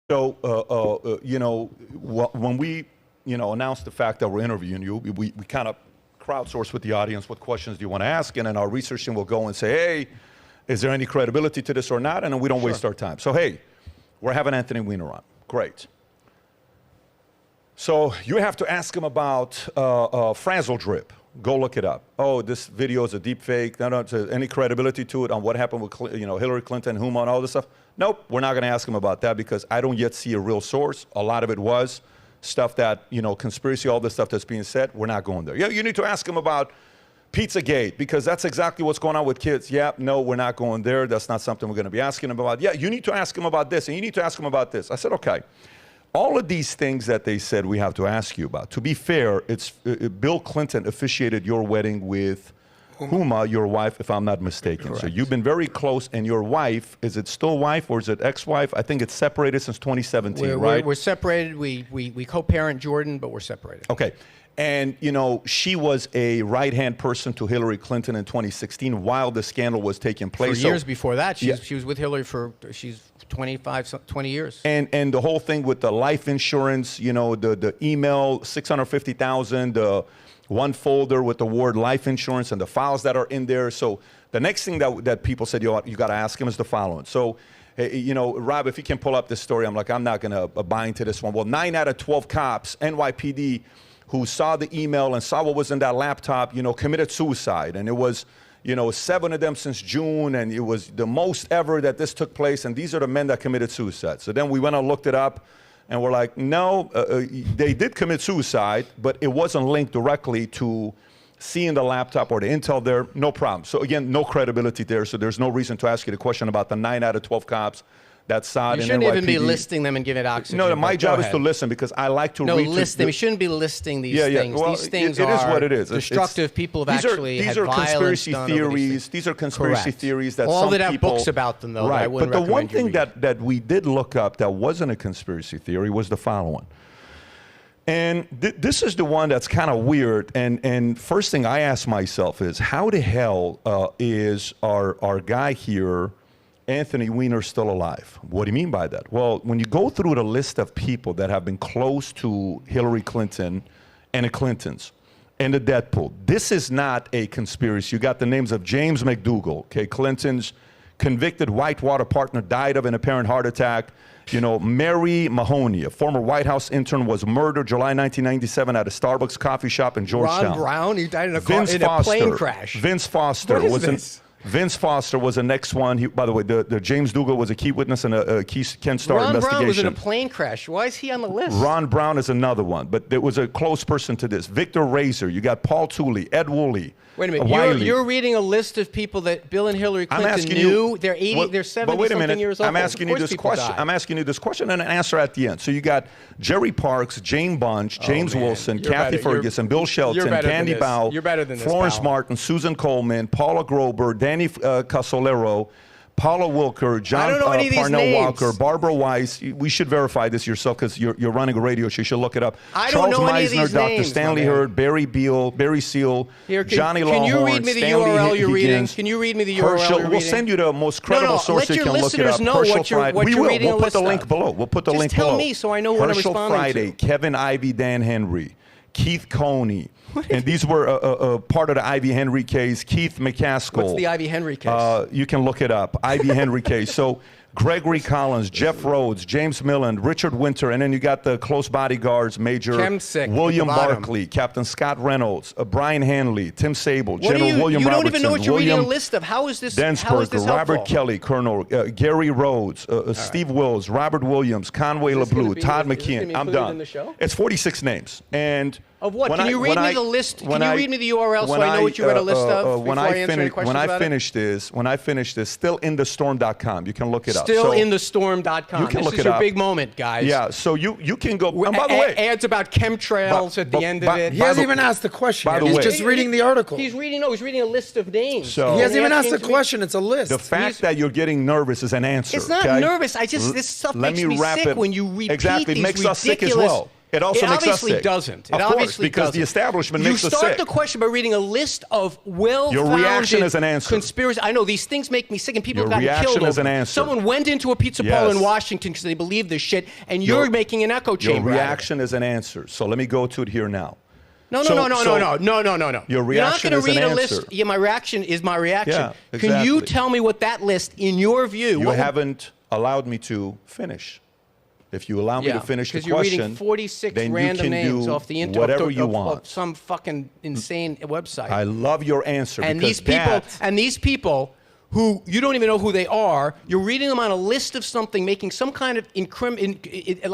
So, when we, announced the fact that we're interviewing you, we kind of crowdsource with the audience, what questions do you want to ask? And then our research team will go and say, hey, is there any credibility to this or not? And then we don't waste our time. So, hey, we're having Anthony Weiner on. Great. So you have to ask him about frazzle drip. Go look it up. Oh, this video is a deep fake. No, any credibility to it on what happened with Hillary Clinton, Huma, and all this stuff? Nope, we're not going to ask him about that because I don't yet see a real source. A lot of it was stuff that, conspiracy, all this stuff that's being said. We're not going there. Yeah, you need to ask him about Pizzagate because that's exactly what's going on with kids. Yeah, no, we're not going there. That's not something we're going to be asking him about. Yeah, you need to ask him about this, and you need to ask him about this. I said, okay. All of these things that they said we have to ask you about. To be fair, it's Bill Clinton officiated your wedding with Huma, your wife, if I'm not mistaken. Correct. So you've been very close, and your wife, is it still wife or is it ex-wife? I think it's separated since 2017, right? We're separated. We co-parent Jordan, but we're separated. Okay. And, she was a right-hand person to Hillary Clinton in 2016 while the scandal was taking place. For years before that, she was with Hillary for, she's 20 years. And the whole thing with the life insurance, the email, 650,000, the one folder with the word life insurance and the files that are in there. So the next thing that people said, you got to ask him is the following. So, Rob, if you can pull up this story, I'm not going to buy into this one. Well, 9 out of 12 cops, NYPD, who saw the email and saw what was in that laptop, committed suicide. And it was, 7 of them since June, and it was the most ever that this took place. And these are the men that committed suicide. So then we went and looked it up, and we're like, no, they did commit suicide, but it wasn't linked directly to seeing the laptop or the intel there. No problem. So again, no credibility there. So there's no reason to ask you the question about the 9 out of 12 cops that saw it. You shouldn't even be listing them and giving it oxygen. No, my job is to listen because I like to read. No, listing. We shouldn't be listing these things. Well, these things it is what it is. Destructive. People have actually had violence done over these things. These are conspiracy theories that all some that have people, books about them, though. Right. I wouldn't but the one recommend thing that we did look up that wasn't a conspiracy theory was the following. And this is the one that's kind of weird. And first thing I ask myself is, how the hell is our guy here, Anthony Weiner, still alive? What do you mean by that? Well, when you go through the list of people that have been close to Hillary Clinton and the Clintons and the Deadpool, this is not a conspiracy. You got the names of James McDougal, okay, Clinton's convicted Whitewater partner, died of an apparent heart attack. Mary Mahoney, a former White House intern, was murdered July 1997 at a Starbucks coffee shop in Georgetown. Ron Brown, he died in a plane crash. Vince Foster Vince Foster was the next one. By the way, the James Dougal was a key witness in a key Ken Starr investigation. Ron Brown was in a plane crash. Why is he on the list? Ron Brown is another one, but there was a close person to this. Victor Razor. You got Paul Tooley, Ed Woolley. Wait a minute. You're reading a list of people that Bill and Hillary Clinton knew. They're 80. They're 70-something years old. I'm asking you this question. I'm asking you this question and an answer at the end. So you got Jerry Parks, Jane Bunch, James Wilson, Kathy Ferguson, Bill Shelton, Candy Bow, Florence Martin, Susan Coleman, Paula Grober, Danny Casolero, Paula Wilker, John Parnell Walker, Barbara Weiss. We should verify this yourself because you're running a radio show. You should look it up. I don't know any of these Dr. names, Stanley Hurd, Barry Beal, Barry Seal, Johnny Lawhorn, Can you read me the URL you're reading? Can you read me the URL you're reading? We'll send you the most credible source you can look it up. Let your listeners know what you're reading. We'll put the link below. We'll put the link below. Just tell me so I know what I'm responding to. Friday, Kevin Ivey, Dan Henry, Keith Coney. And these were part of the Ivy Henry case. Keith McCaskill. What's the Ivy Henry case? You can look it up. Ivy Henry case. So Gregory Collins, Jeff Rhodes, James Milland, Richard Winter, and then you got the close bodyguards, Major William Barkley, Captain Scott Reynolds, Brian Hanley, Tim Sable, General William Robertson. You don't even know what you're reading a list of. How is this Densberger, Robert Kelly, Colonel Gary Rhodes, Steve Wills, Robert Williams, Conway LeBlue, Todd McKeon. I'm done. It's 46 names. And of what? Can you read me the list? Can you read me the URL so I know what you read a list of before I answer any questions about it? When I finish this, stillindthestorm.com. You can look it up. Stillindthestorm.com. You can look it up. This is your big moment, guys. Yeah, so you can go. And by the way, ads about chemtrails at the end of it. He hasn't even asked the question. He's just reading the article. He's reading a list of names. So he hasn't even asked the question. It's a list. The fact that you're getting nervous is an answer. It's not nervous. This stuff makes me sick when you repeat these ridiculous. Exactly, it makes us sick as well. It also makes us sick. It obviously doesn't. Of course, because the establishment makes us sick. You start the question by reading a list of well-founded Your reaction is an answer. Conspiracy. I know these things make me sick, and people have gotten killed. Your reaction is over an answer. Someone went into a pizza parlor in Washington because they believe this shit, and you're making an echo chamber. Your reaction is an answer. So let me go to it here now. No. Your reaction is an answer. You're not going to read a list. Yeah, my reaction is my reaction. Yeah, exactly. Can you tell me what that list, in your view? You haven't allowed me to finish. If you allow me to finish the question, because you're reading 46 then random you can names do off the internet, whatever you want. Of some fucking insane website. I love your answer. And because these people who you don't even know who they are, you're reading them on a list of something, making some kind of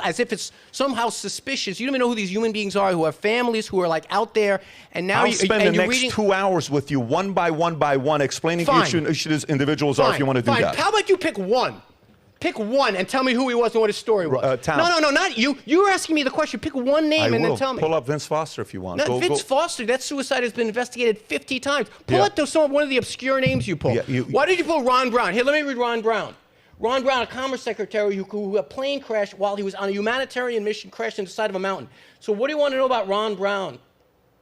as if it's somehow suspicious. You don't even know who these human beings are, who have families, who are like out there, and now I'll spend the next 2 hours with you, one by one, explaining each individuals are if you want to do that. How about you pick one? Pick one and tell me who he was and what his story was. No, not you. You were asking me the question. Pick one name and then tell me. Pull up Vince Foster if you want. No, Vince Foster, that suicide has been investigated 50 times. Pull up one of the obscure names you pulled. Why did you pull Ron Brown? Here, let me read Ron Brown. Ron Brown, a Commerce Secretary who a plane crashed while he was on a humanitarian mission, crashed into the side of a mountain. So what do you want to know about Ron Brown?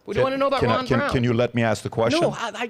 What do you want to know about Ron Brown? Can you let me ask the question? No,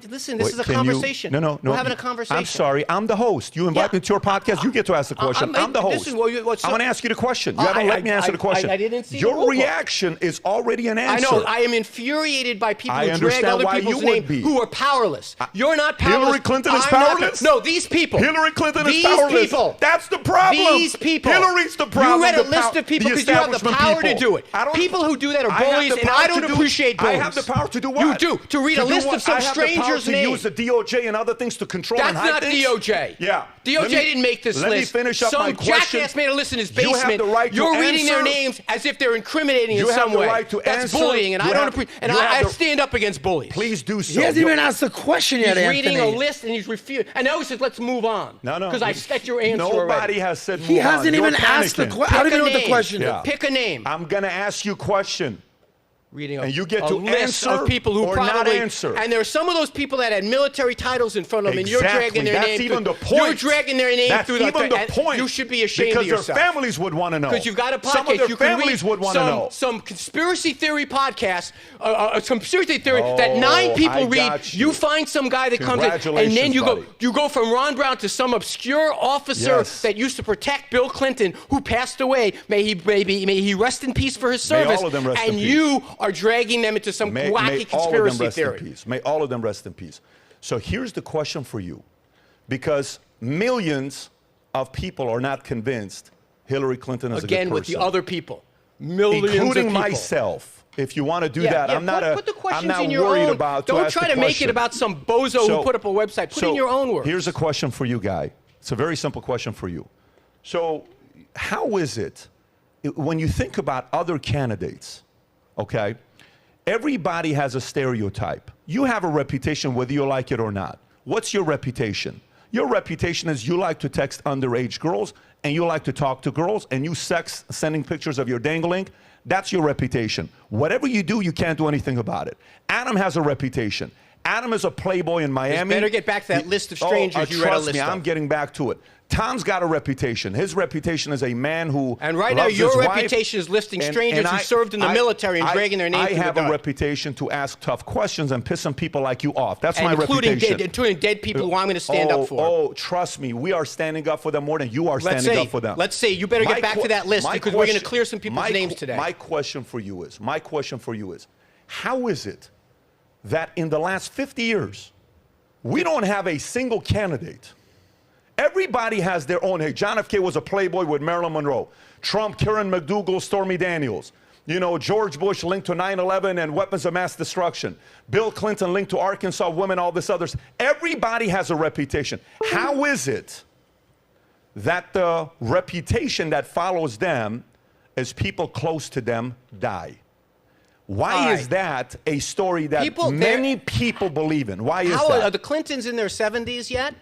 listen, this is a conversation. No. We're having a conversation. I'm sorry. I'm the host. You invite me to your podcast. You get to ask the question. I'm the host. I'm going to ask you the question. You haven't let me answer the question. I didn't see your reaction is already an answer. I know. I am infuriated by people who drag other people's names who are powerless. You're not powerless. Hillary Clinton is powerless? No, these people. Hillary Clinton is powerless. These people. That's the problem. These people. Hillary's the problem. You read a list of people because you have the power to do it. People who do that are bullies, and I don't appreciate bullies. I have the power to do what? You do. To read a list of some stranger's name. I have the power to use the DOJ and other things to control and hide things. That's not DOJ. Yeah. DOJ didn't make this list. Let me finish up my question. Some jackass made a list in his basement. You have the right to You're reading their names as if they're incriminating in some way. You have the right to answer. That's bullying, and I don't appreciate. And I stand up against bullies. Please do so. He hasn't even asked the question yet, Anthony. Anthony. He's reading a list, and he's refused. And now he says, let's move on. No. Because I set your answer already. Nobody has said move on. He hasn't even asked the question. I don't even know what the question is. Pick a name. I'm going to ask you a question. Reading and you get to list answer of people who or probably not answer. And there are some of those people that had military titles in front of them, and you're dragging their name. That's even the point. You're dragging their name through the point. You should be ashamed of yourself. Because their families would want to know. Because you've got a podcast. Some of their families would want to know. Some conspiracy theory podcast, some conspiracy theory that 9 people read. You find some guy that comes in, and then you go from Ron Brown to some obscure officer that used to protect Bill Clinton, who passed away. May he rest in peace for his service. May all of them rest in and peace. You are dragging them into some wacky conspiracy theory. May all of them rest in peace. So here's the question for you. Because millions of people are not convinced Hillary Clinton is a good person. Again, with the other people. Millions including of people. myself. If you want to do that, I'm not put the questions I'm not in your worried own. about Don't try to make it about some bozo who put up a website. Put in your own words. Here's a question for you, Guy. It's a very simple question for you. So how is it, when you think about other candidates, okay, everybody has a stereotype. You have a reputation whether you like it or not. What's your reputation? Your reputation is you like to text underage girls, and you like to talk to girls, and you sex sending pictures of your dangling. That's your reputation. Whatever you do, you can't do anything about it. Adam has a reputation. Adam is a playboy in Miami. You better get back to that list of strangers you read a list of. Trust me, I'm getting back to it. Tom's got a reputation. His reputation is a man who And right now, your reputation is listing strangers who served in the military and dragging their name through the I have a reputation to ask tough questions and piss some people like you off. That's my reputation. Including dead people who I'm going to stand up for. Oh, trust me. We are standing up for them more than you are standing up for them. Let's see. You better get back to that list because we're going to clear some people's names today. My question for you is, how is it that in the last 50 years, we don't have a single candidate? Everybody has their own. Hey, John F. K. was a playboy with Marilyn Monroe. Trump, Karen McDougal, Stormy Daniels. You know, George Bush linked to 9/11 and weapons of mass destruction. Bill Clinton linked to Arkansas women, all this others. Everybody has a reputation. How is it that the reputation that follows them is people close to them die? Why is that a story that many people believe in? Why is that? Are the Clintons in their 70s yet?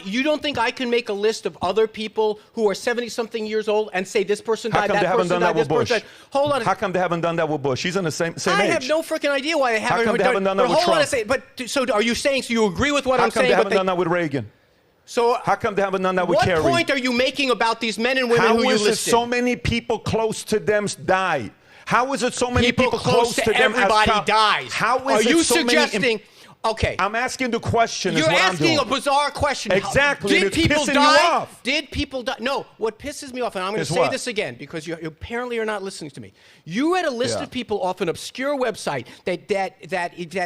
You don't think I can make a list of other people who are 70-something years old and say this person died, that person died, this person died? Hold on. How come they haven't done that with Bush? He's in the same age. I have no freaking idea why they haven't. How come they haven't done that with Trump? So are you saying? So you agree with what I'm saying? How come they haven't done that with Reagan? So how come they have none that we carry? What point are you making about these men and women how who you listed? How is it so many people close to them die? How is it so many people close to them? Everybody dies. How is are you it so suggesting? Many Okay. I'm asking the question. You're is what asking I'm doing. a bizarre question. Exactly. Did people pissing die? You off. Did people die? No. What pisses me off, and I'm going to say this again because you apparently are not listening to me. You read a list of people off an obscure website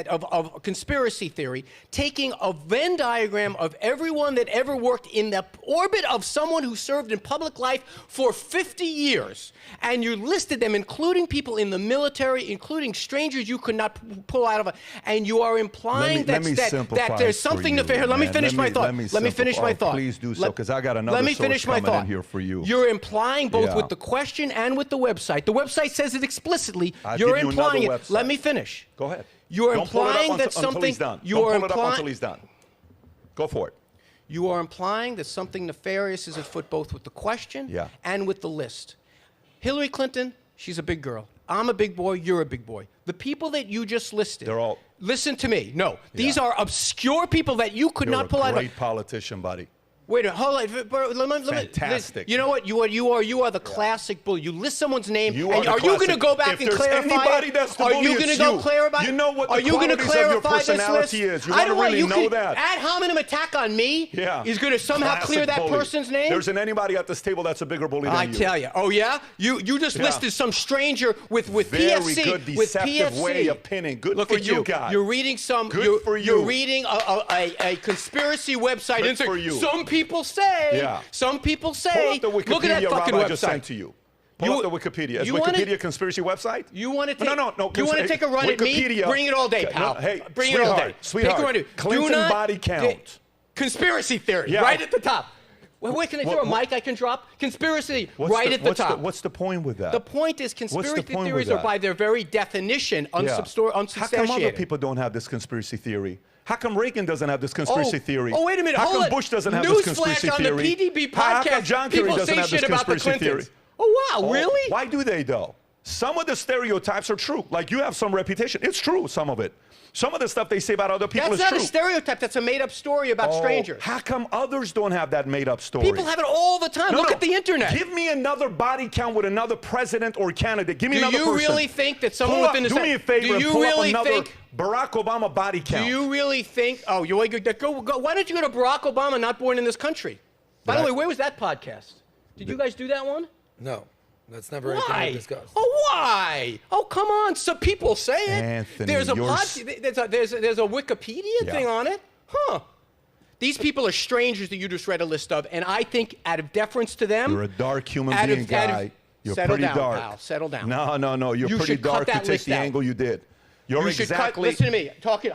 of conspiracy theory, taking a Venn diagram of everyone that ever worked in the orbit of someone who served in public life for 50 years, and you listed them, including people in the military, including strangers you could not pull out of a, and you are implying that there's something nefarious. Let me finish my thought. Let me finish my thought. Please do so, because I got another source coming in here for you. You're implying both with the question and with the website. The website says it explicitly. You're implying it. Let me finish. Go ahead. You're implying that something. You are implying until he's done. Go for it. You are implying that something nefarious is afoot both with the question and with the list. Hillary Clinton, she's a big girl. I'm a big boy. You're a big boy. The people that you just listed. They're all. Listen to me. No, these are obscure people that you could not pull out. You're a great politician, buddy. Wait a minute, hold on. Fantastic. You know what? You are the classic bully. You list someone's name. Are you going to go back and clarify? Are you going to go clarify? You know what the qualities of your personality is. You want to really know that. Ad hominem attack on me is going to somehow clear that person's name? There isn't anybody at this table that's a bigger bully than you. I tell you. Oh, yeah? You just listed some stranger with PFC. Very good, deceptive way of pinning. Good for you guys. You're reading some. Good for you. You're reading a conspiracy website. Good for you. Some people say. Some people say. Pull up the Look at that fucking website. Just sent to you. Pull up the Wikipedia. Is Wikipedia a conspiracy website? You want to take? No. You want to take a run at me? Bring it all day, pal. Hey, bring it all day. Sweetheart. Take a run. Clinton body count. Conspiracy theory. Right at the top. Wait, can I throw a mic I can drop? Conspiracy, right at the top. What's the point with that? The point is conspiracy theories are by their very definition unsubstantiated. How come other people don't have this conspiracy theory? How come Reagan doesn't have this conspiracy theory? Oh, wait a minute. How come Bush doesn't have this conspiracy theory? On the PDB podcast, how come John Kerry doesn't have this conspiracy theory? Oh, wow, really? Why do they, though? Some of the stereotypes are true. Like, you have some reputation. It's true, some of it. Some of the stuff they say about other people is true. That's not a stereotype. That's a made-up story about strangers. How come others don't have that made-up story? People have it all the time. Look at the internet. Give me another body count with another president or candidate. Give me another person. Do you really think that someone within the... Do me a favor and pull up another Barack Obama body count. Do you really think... Oh, why don't you go to Barack Obama, not born in this country? By the way, where was that podcast? Did you guys do that one? No. That's never anything we discussed. Oh, why? Oh, come on. Some people say it. Anthony, there's a Wikipedia thing on it. Huh. These people are strangers that you just read a list of, and I think out of deference to them... You're a dark human being, guy. You're pretty dark. Pal, settle down. No. You're pretty dark to take the angle you did. Listen to me.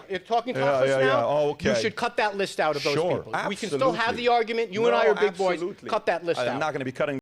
You're talking topless now. Oh, okay. You should cut that list out of those people. Absolutely. We can still have the argument. You and I are big boys. Cut that list out. I'm not going to be cutting